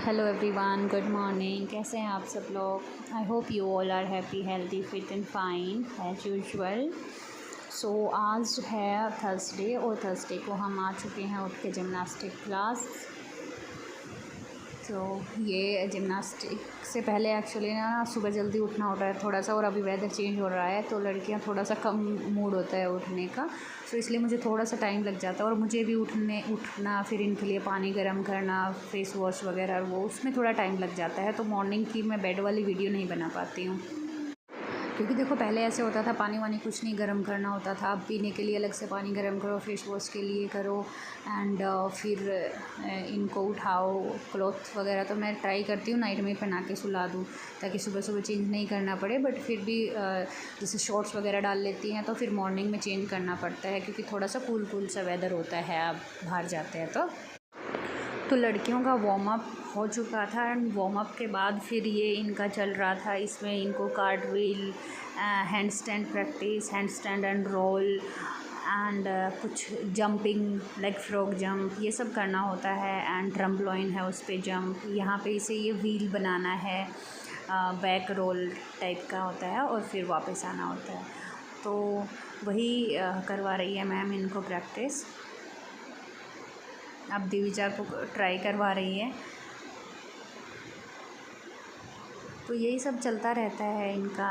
Hello everyone, good morning. कैसे हैं आप सब लोग? I hope you all are happy, healthy, fit and fine as usual. So आज है थर्सडे और थर्सडे को हम आ चुके हैं उठ के जिमनास्टिक क्लास। तो ये जिमनास्टिक से पहले एक्चुअली ना सुबह जल्दी उठना होता है थोड़ा सा, और अभी वेदर चेंज हो रहा है तो लड़कियां थोड़ा सा कम मूड होता है उठने का, तो इसलिए मुझे थोड़ा सा टाइम लग जाता है। और मुझे भी उठना फिर इनके लिए पानी गर्म करना, फेस वॉश वगैरह, वो उसमें थोड़ा टाइम लग जाता है। तो मॉर्निंग की मैं बेड वाली वीडियो नहीं बना पाती हूँ, क्योंकि देखो पहले ऐसे होता था पानी वानी कुछ नहीं गर्म करना होता था। अब पीने के लिए अलग से पानी गर्म करो, फेस वॉश के लिए करो, एंड फिर इनको उठाओ, क्लॉथ वगैरह तो मैं ट्राई करती हूँ नाइट में पहना के सुला दूँ ताकि सुबह सुबह चेंज नहीं करना पड़े। बट फिर भी जैसे शॉर्ट्स वगैरह डाल लेती हैं तो फिर मॉर्निंग में चेंज करना पड़ता है, क्योंकि थोड़ा सा कूल सा वेदर होता है आप बाहर जाते हैं तो लड़कियों का वार्म अप हो चुका था। एंड वार्म अप के बाद फिर ये इनका चल रहा था, इसमें इनको cartwheel, hand stand practice, hand stand and roll, and कुछ जंपिंग, लेग फ्रॉग जंप, ये सब करना होता है। एंड ट्रम्पलॉइन है उस पर जंप, यहाँ पे इसे ये व्हील बनाना है, बैक रोल टाइप का होता है, और फिर वापस आना होता है। तो वही करवा रही है मैम इनको प्रैक्टिस। अब दिविजा को ट्राई करवा रही है। तो यही सब चलता रहता है इनका।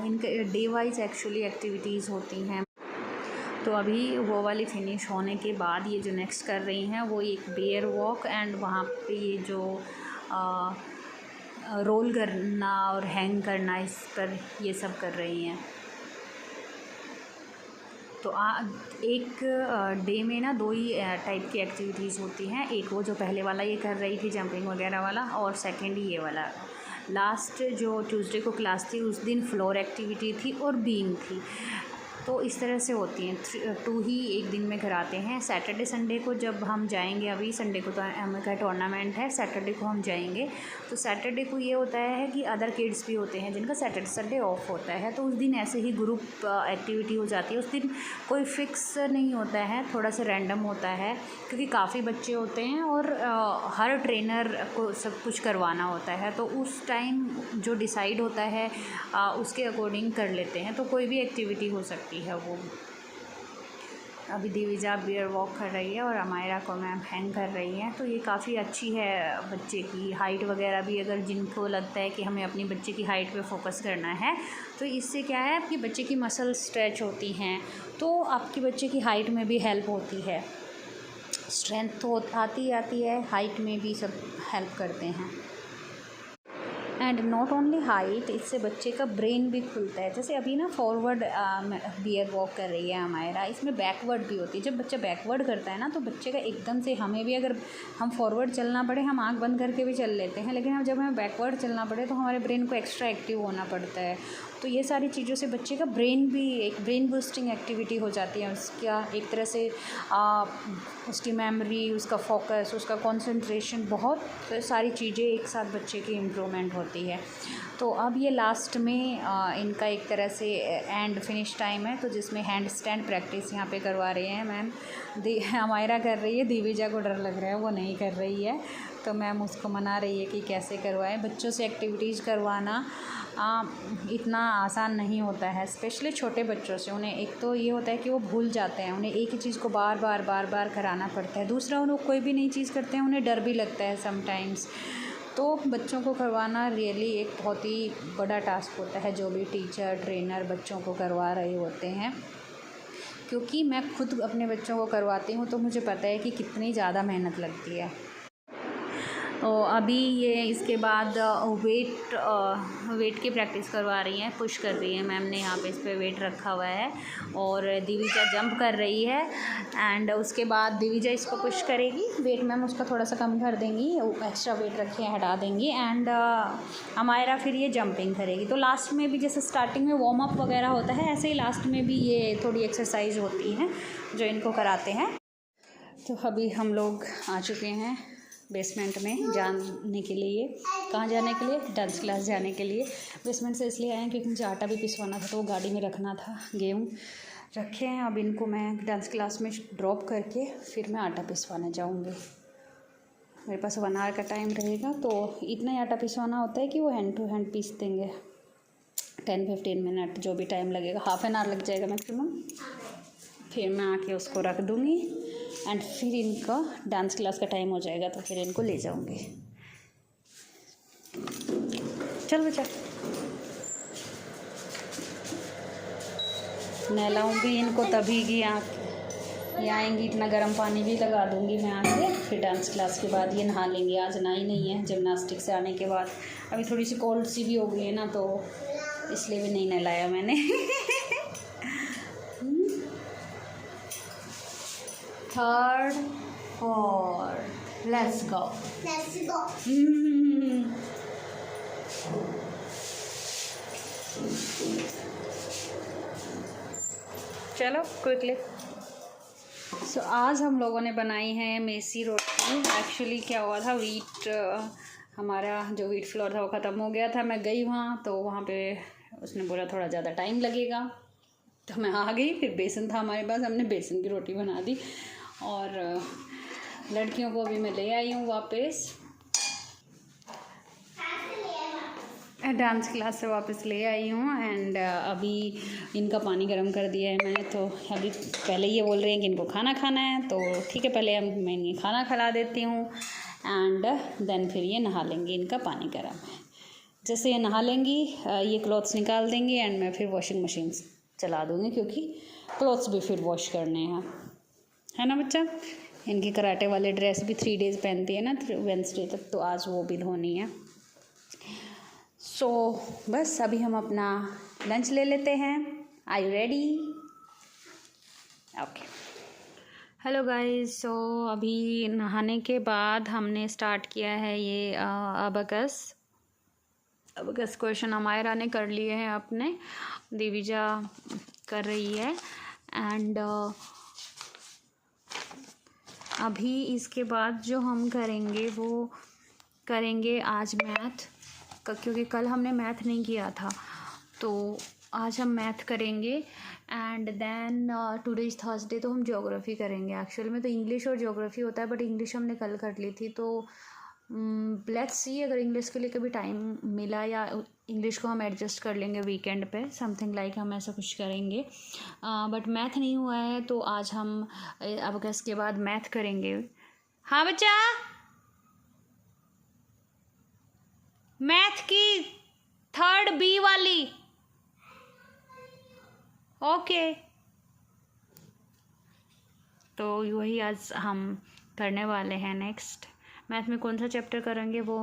इनके डे वाइज एक्चुअली एक्टिविटीज़ होती हैं। तो अभी वो वाली फिनिश होने के बाद ये जो नेक्स्ट कर रही हैं वो एक बेयर वॉक, एंड वहाँ पे ये जो रोल करना और हैंग करना, इस पर ये सब कर रही हैं। तो एक डे में ना दो ही टाइप की एक्टिविटीज़ होती हैं। एक वो जो पहले वाला ये कर रही थी जंपिंग वगैरह वाला, और सेकंड ये वाला। लास्ट जो ट्यूसडे को क्लास थी उस दिन फ्लोर एक्टिविटी थी और बीम थी। तो इस तरह से होती हैं, 2 ही एक दिन में कराते हैं। सैटरडे संडे को जब हम जाएंगे, अभी संडे को तो हमें का टूर्नामेंट है, सैटरडे को हम जाएंगे। तो सैटरडे को ये होता है कि अदर किड्स भी होते हैं जिनका सैटरडे संडे ऑफ होता है, तो उस दिन ऐसे ही ग्रुप एक्टिविटी हो जाती है। उस दिन कोई फिक्स नहीं होता है, थोड़ा सा रैंडम होता है, क्योंकि काफ़ी बच्चे होते हैं और हर ट्रेनर को सब कुछ करवाना होता है। तो उस टाइम जो डिसाइड होता है उसके अकॉर्डिंग कर लेते हैं। तो कोई भी एक्टिविटी हो सकती है वो। अभी दिविजा बियर वॉक कर रही है और अमायरा को मैम हैंग कर रही हैं। तो ये काफ़ी अच्छी है बच्चे की हाइट वगैरह भी। अगर जिनको लगता है कि हमें अपनी बच्चे की हाइट पे फोकस करना है, तो इससे क्या है, आपकी बच्चे की मसल स्ट्रेच होती हैं, तो आपकी बच्चे की हाइट में भी हेल्प होती है। स्ट्रेंथ तो आती है, हाइट में भी सब हेल्प करते हैं। एंड नॉट ओनली हाइट, इससे बच्चे का ब्रेन भी खुलता है। जैसे अभी ना फॉरवर्ड बियर वॉक कर रही है हमारा, इसमें बैकवर्ड भी होती है। जब बच्चा बैकवर्ड करता है ना, तो बच्चे का एकदम से, हमें भी अगर हम फॉरवर्ड चलना पड़े हम आंख बंद करके भी चल लेते हैं, लेकिन जब हमें बैकवर्ड चलना पड़े तो हमारे ब्रेन को एक्स्ट्रा एक्टिव होना पड़ता है। तो ये सारी चीज़ों से बच्चे का ब्रेन भी एक ब्रेन बूस्टिंग एक्टिविटी हो जाती है। उसका एक तरह से उसकी मेमोरी, उसका फोकस, उसका कंसंट्रेशन, बहुत सारी चीज़ें एक साथ बच्चे की इम्प्रूवमेंट होती है। तो अब ये लास्ट में इनका एक तरह से एंड फिनिश टाइम है, तो जिसमें हैंड स्टैंड प्रैक्टिस यहाँ पे करवा रहे हैं मैम। अमायरा कर रही है, दिविजा को डर लग रहा है, वो नहीं कर रही है। तो मैम उसको मना रही है कि कैसे करवाएं। बच्चों से एक्टिविटीज़ करवाना इतना आसान नहीं होता है, स्पेशली छोटे बच्चों से। उन्हें एक तो ये होता है कि वो भूल जाते हैं, उन्हें एक ही चीज़ को बार बार कराना पड़ता है। दूसरा, उन्हें कोई भी नई चीज़ करते हैं उन्हें डर भी लगता है समटाइम्स। तो बच्चों को करवाना रियली एक बहुत ही बड़ा टास्क होता है, जो भी टीचर ट्रेनर बच्चों को करवा रहे होते हैं। क्योंकि मैं खुद अपने बच्चों को करवाती हूँ तो मुझे पता है कि कितनी ज़्यादा मेहनत लगती है। तो अभी ये इसके बाद वेट की प्रैक्टिस करवा रही हैं, पुश कर रही है मैम ने। यहाँ पे इस पर वेट रखा हुआ है और दिविजा जंप कर रही है। एंड उसके बाद दिविजा इसको पुश करेगी, वेट मैम उसका थोड़ा सा कम कर देंगी, एक्स्ट्रा वेट रखे हटा देंगी। एंड अमायरा फिर ये जंपिंग करेगी। तो लास्ट में भी जैसे स्टार्टिंग में वार्म अप वगैरह होता है, ऐसे ही लास्ट में भी ये थोड़ी एक्सरसाइज होती हैं जो इनको कराते हैं। तो अभी हम लोग आ चुके हैं बेसमेंट में जाने के लिए। कहाँ जाने के लिए? डांस क्लास जाने के लिए। बेसमेंट से इसलिए आए हैं क्योंकि मुझे आटा भी पिसवाना था, तो वो गाड़ी में रखना था। गेहूँ रखे हैं, अब इनको मैं डांस क्लास में ड्रॉप करके फिर मैं आटा पिसवाने जाऊँगी। मेरे पास 1 आवर का टाइम रहेगा, तो इतना ही आटा पिसवाना होता है कि वो हैंड टू हैंड पीस देंगे। 10-15 मिनट जो भी टाइम लगेगा, हाफ एन आवर लग जाएगा मैक्सिमम। फिर मैं आके उसको रख दूँगी एंड फिर इनका डांस क्लास का टाइम हो जाएगा तो फिर इनको ले जाऊँगी। चल बच्चा, नहलाऊँगी इनको तभी कि ये आएंगी, इतना गर्म पानी भी लगा दूँगी मैं आके। फिर डांस क्लास के बाद ये नहा लेंगी। आज नहाई नहीं है जिमनास्टिक से आने के बाद, अभी थोड़ी सी कोल्ड सी भी हो गई है ना, तो इसलिए भी नहीं नहलाया मैंने। Third fourth, let's go. चलो क्विकली। सो आज हम लोगों ने बनाई है मेसी रोटी। एक्चुअली क्या हुआ था, हमारा जो व्हीट फ्लोर था वो ख़त्म हो गया था। मैं गई वहाँ, तो वहाँ पे उसने बोला थोड़ा ज़्यादा टाइम लगेगा, तो मैं आ गई। फिर बेसन था हमारे पास, हमने बेसन की रोटी बना दी। और लड़कियों को अभी मैं ले आई हूँ वापस, डांस क्लास से वापस ले आई हूँ। एंड अभी इनका पानी गर्म कर दिया है मैंने, तो अभी पहले ये बोल रहे हैं कि इनको खाना खाना है, तो ठीक है पहले मैं इन्हें खाना खिला देती हूँ एंड देन फिर ये नहा लेंगी। इनका पानी गर्म है, जैसे ये नहा लेंगी ये क्लॉथ्स निकाल देंगी एंड मैं फिर वॉशिंग मशीन चला दूँगी, क्योंकि क्लॉथ्स भी फिर वॉश करने हैं, है ना बच्चा। इनकी कराटे वाले ड्रेस भी 3 डेज़ पहनती है ना, वेडनेसडे तक, तो आज वो भी धोनी है। सो बस अभी हम अपना लंच ले लेते हैं। Are you ready? Okay. Hello guys, so अभी नहाने के बाद हमने स्टार्ट किया है ये अबकस क्वेश्चन हमारा ने कर लिए हैं अपने, दिविजा कर रही है। एंड अभी इसके बाद जो हम करेंगे वो करेंगे आज मैथ, क्योंकि कल हमने मैथ नहीं किया था, तो आज हम मैथ करेंगे। And then today is Thursday, तो हम ज्योग्राफी करेंगे। एक्चुअली में तो इंग्लिश और ज्योग्राफी होता है, बट इंग्लिश हमने कल कर ली थी, तो लेट्स सी अगर इंग्लिश के लिए कभी टाइम मिला या इंग्लिश को हम एडजस्ट कर लेंगे वीकेंड पे, समथिंग लाइक हम ऐसा कुछ करेंगे। बट मैथ नहीं हुआ है, तो आज हम अब इसके बाद मैथ करेंगे। हाँ बच्चा, मैथ की 3rd B वाली, ओके। तो वही आज हम करने वाले हैं। नेक्स्ट मैथ में कौन सा चैप्टर करेंगे वो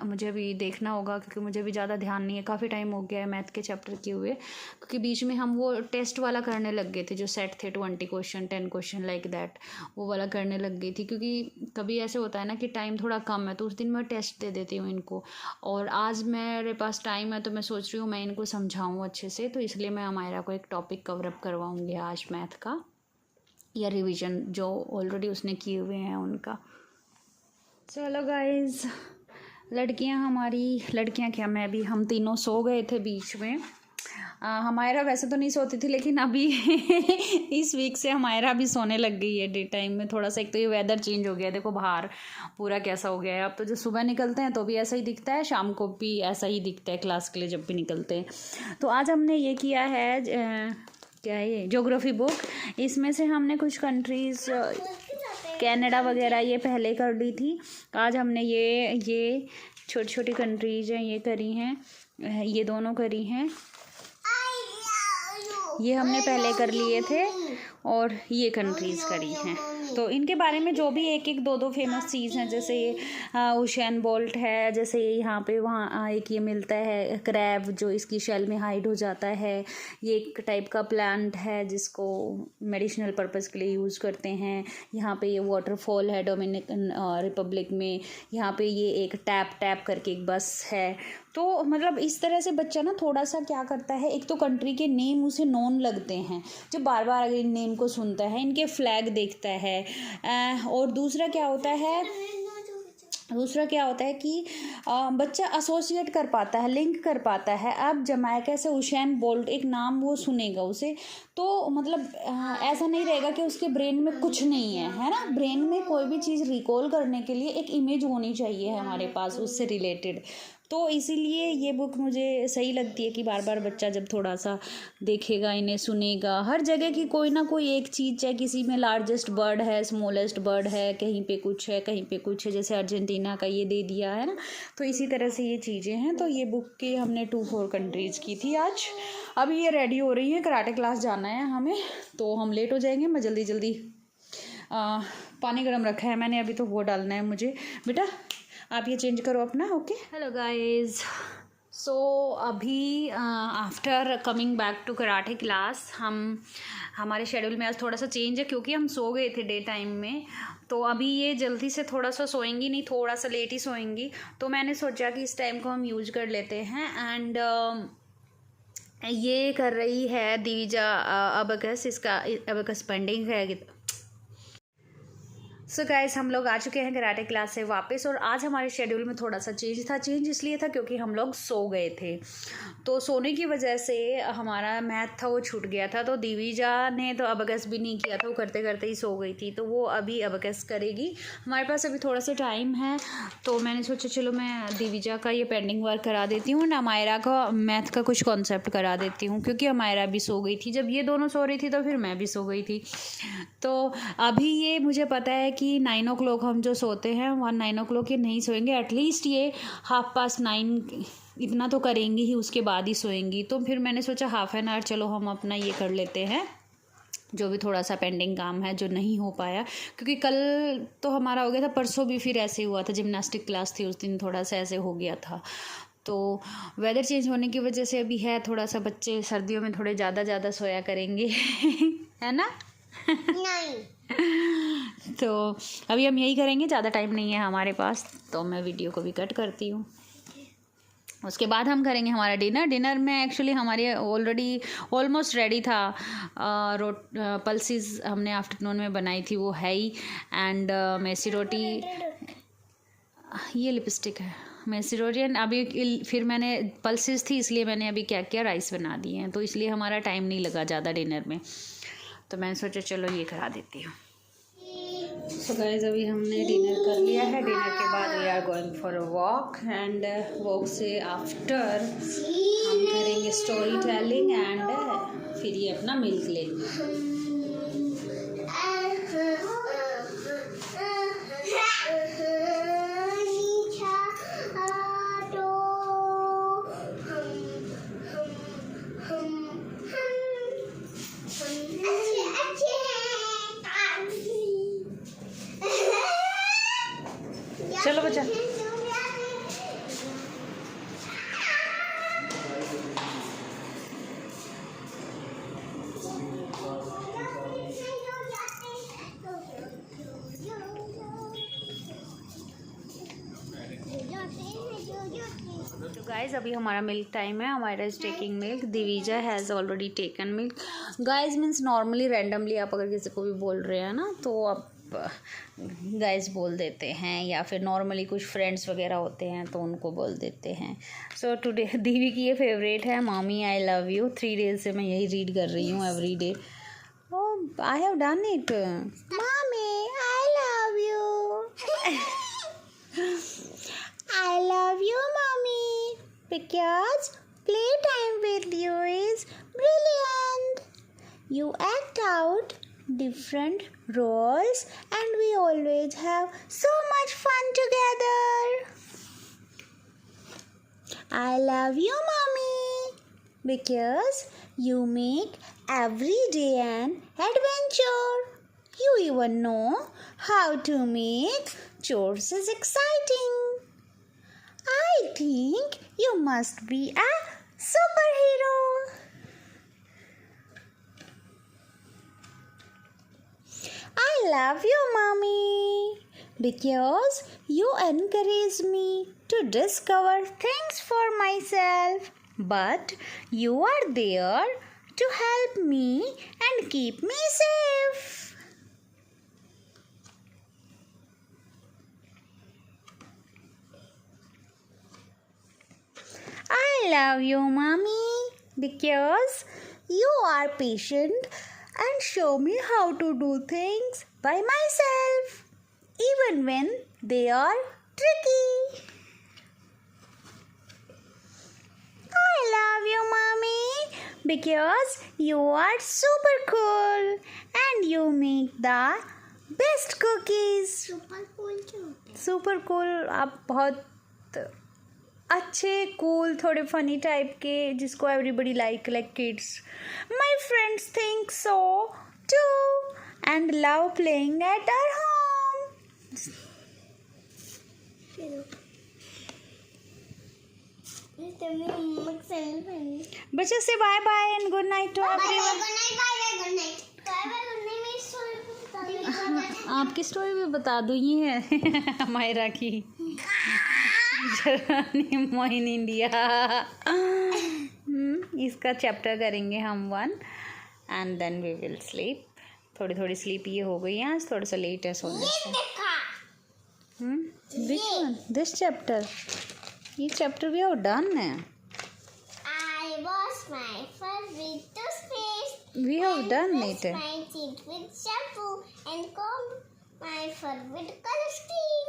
मुझे भी देखना होगा, क्योंकि मुझे भी ज़्यादा ध्यान नहीं है। काफ़ी टाइम हो गया है मैथ के चैप्टर किए हुए, क्योंकि बीच में हम वो टेस्ट वाला करने लग गए थे, जो सेट थे 20 क्वेश्चन 10 क्वेश्चन लाइक दैट, वो वाला करने लग गई थी। क्योंकि कभी ऐसे होता है ना कि टाइम थोड़ा कम है, तो उस दिन मैं टेस्ट दे देती हूँ इनको, और आज मेरे पास टाइम है, तो मैं सोच रही हूँ मैं इनको समझाऊँ अच्छे से, तो इसलिए मैं हमारा को एक टॉपिक कवरअप करवाऊँगी आज मैथ का, या रिवीजन जो ऑलरेडी उसने किए हुए हैं उनका। चलो गाइस, लड़कियां क्या, मैं भी, हम तीनों सो गए थे बीच में। हमारा वैसे तो नहीं सोती थी, लेकिन अभी इस वीक से हमारा भी सोने लग गई है डे टाइम में थोड़ा सा। एक तो ये वेदर चेंज हो गया है, देखो बाहर पूरा कैसा हो गया है। अब तो जो सुबह निकलते हैं तो भी ऐसा ही दिखता है, शाम को भी ऐसा ही दिखता है क्लास के लिए जब भी निकलते हैं। तो आज हमने ये किया है, क्या है ये, ज्योग्राफी बुक। इसमें से हमने कुछ कंट्रीज़, कनाडा वगैरह ये पहले कर ली थी। आज हमने ये छोटी छोटी कंट्रीज हैं ये करी हैं, ये दोनों करी हैं, ये हमने पहले कर लिए थे, और ये कंट्रीज़ करी हैं। तो इनके बारे में जो भी एक दो फेमस चीज़ हैं, जैसे ये उसेन बोल्ट है, जैसे यहाँ पे वहाँ एक ये मिलता है क्रैब, जो इसकी शेल में हाइड हो जाता है। ये एक टाइप का प्लांट है जिसको मेडिसिनल पर्पज़ के लिए यूज़ करते हैं। यहाँ पे ये वाटरफॉल है डोमिनिकन रिपब्लिक में। यहाँ पे ये एक टैप करके एक बस है। तो मतलब इस तरह से बच्चा ना थोड़ा सा क्या करता है, एक तो कंट्री के नेम उसे नोन लगते हैं, जो बार बार अगर इन नेम को सुनता है, इनके फ्लैग देखता है। और दूसरा क्या होता है कि बच्चा एसोसिएट कर पाता है, लिंक कर पाता है। अब जमैका से उसेन बोल्ट एक नाम वो सुनेगा उसे, तो मतलब ऐसा नहीं रहेगा कि उसके ब्रेन में कुछ नहीं है ना। ब्रेन में कोई भी चीज़ रिकॉल करने के लिए एक इमेज होनी चाहिए हमारे पास उससे रिलेटेड। तो इसीलिए ये बुक मुझे सही लगती है कि बार बार बच्चा जब थोड़ा सा देखेगा, इन्हें सुनेगा, हर जगह की कोई ना कोई एक चीज़, चाहे किसी में लार्जेस्ट बर्ड है, स्मॉलेस्ट बर्ड है, कहीं पे कुछ है, कहीं पे कुछ है, जैसे अर्जेंटीना का ये दे दिया है ना। तो इसी तरह से ये चीज़ें हैं। तो ये बुक की हमने 2-4 कंट्रीज़ की थी आज। अभी ये रेडी हो रही है, कराटे क्लास जाना है हमें, तो हम लेट हो जाएंगे। मैं जल्दी जल्दी पानी गर्म रखा है मैंने, अभी तो वो डालना है मुझे। बेटा आप ये चेंज करो अपना। Okay, hello guys. सो अभी after coming back to karate class हमारे शेड्यूल में आज थोड़ा सा चेंज है, क्योंकि हम सो गए थे डे टाइम में। तो अभी ये जल्दी से थोड़ा सा सोएंगी नहीं, थोड़ा सा लेट ही सोएंगी। तो मैंने सोचा कि इस टाइम को हम यूज कर लेते हैं। एंड ये कर रही है दिविजा अबकस, इसका अबकस पेंडिंग है। सो गाइस, हम लोग आ चुके हैं कराटे क्लास से वापस। और आज हमारे शेड्यूल में थोड़ा सा चेंज इसलिए था क्योंकि हम लोग सो गए थे। तो सोने की वजह से हमारा मैथ था वो छूट गया था। तो दिविजा ने तो अबकस भी नहीं किया था, वो करते करते ही सो गई थी। तो वो अभी अबकस करेगी। हमारे पास अभी थोड़ा सा टाइम है, तो मैंने सोचा चलो मैं दिविजा का ये पेंडिंग वर्क करा देती हूँ, ना अमायरा का मैथ का कुछ कॉन्सेप्ट करा देती हूँ, क्योंकि अमायरा भी सो गई थी। जब ये दोनों सो रही थी तो फिर मैं भी सो गई थी। तो अभी ये मुझे पता है कि 9 o'clock हम जो सोते हैं, 9 o'clock ये नहीं सोएंगे। एटलीस्ट ये 9:30 इतना तो करेंगी ही, उसके बाद ही सोएंगी। तो फिर मैंने सोचा हाफ एन आवर चलो हम अपना ये कर लेते हैं, जो भी थोड़ा सा पेंडिंग काम है जो नहीं हो पाया। क्योंकि कल तो हमारा हो गया था, परसों भी फिर ऐसे हुआ था, जिम्नास्टिक क्लास थी उस दिन, थोड़ा सा ऐसे हो गया था। तो वेदर चेंज होने की वजह से अभी है थोड़ा सा, बच्चे सर्दियों में थोड़े ज़्यादा सोया करेंगे है ना। नहीं तो अभी हम यही करेंगे, ज़्यादा टाइम नहीं है हमारे पास। तो मैं वीडियो को भी कट करती हूँ। उसके बाद हम करेंगे हमारा डिनर में एक्चुअली हमारे ऑलरेडी ऑलमोस्ट रेडी था। पल्सेस हमने आफ्टरनून में बनाई थी, वो है ही। एंड मेसी रोटी, ये लिपस्टिक है मेसी रोटी। एंड अभी फिर मैंने पल्सेस थी इसलिए मैंने अभी क्या किया, राइस बना दिए हैं। तो इसलिए हमारा टाइम नहीं लगा ज़्यादा डिनर में। तो मैंने सोचा चलो ये करा देती हूँ। सो गाइस, अभी हमने डिनर कर लिया है। डिनर के बाद we are going for a walk. And walk से आफ्टर हम करेंगे स्टोरी टेलिंग एंड फिर ये अपना मिल्क लेंगे। चलो बच्चा, तो गाइज अभी हमारा मिल्क टाइम है। हमारा is taking milk, Divija has already taken milk. Guys means normally randomly आप अगर किसी को भी बोल रहे हैं ना, तो आप गाइज बोल देते हैं, या फिर नॉर्मली कुछ फ्रेंड्स वगैरह होते हैं तो उनको बोल देते हैं। सो टुडे दीवी की ये फेवरेट है, mommy I love you. 3 days से मैं यही रीड कर रही हूँ every day. Oh I have done it, mommy I love you. I love you, mommy, because playtime with you is brilliant. You act out different roles and we always have so much fun together. I love you, mommy, because you make every day an adventure. You even know how to make chores is exciting. I think you must be a superhero. I love you, mommy, because you encourage me to discover things for myself. But you are there to help me and keep me safe. I love you, mommy, because you are patient and show me how to do things by myself, even when they are tricky. I love you, Mommy, because you are super cool and you make the best cookies. Super cool आप बहुत अच्छे cool थोड़े funny type के जिसको everybody like kids my friends think so too and love playing at our home. बच्चे से bye bye and good night to everyone. आपकी story भी बता दो. ये है मायरा की जर्नी मोइन इंडिया. इसका चैप्टर करेंगे हम 1 and then we will sleep. थोड़ी थोड़ी स्लीप ये हो गई है आज, थोड़ा सा लेट है सोने से. Which one? This chapter. ये चैप्टर वी हैव डन है. I wash my fur with toothpaste. We have and done brush it. my teeth with shampoo and comb my fur with color steam.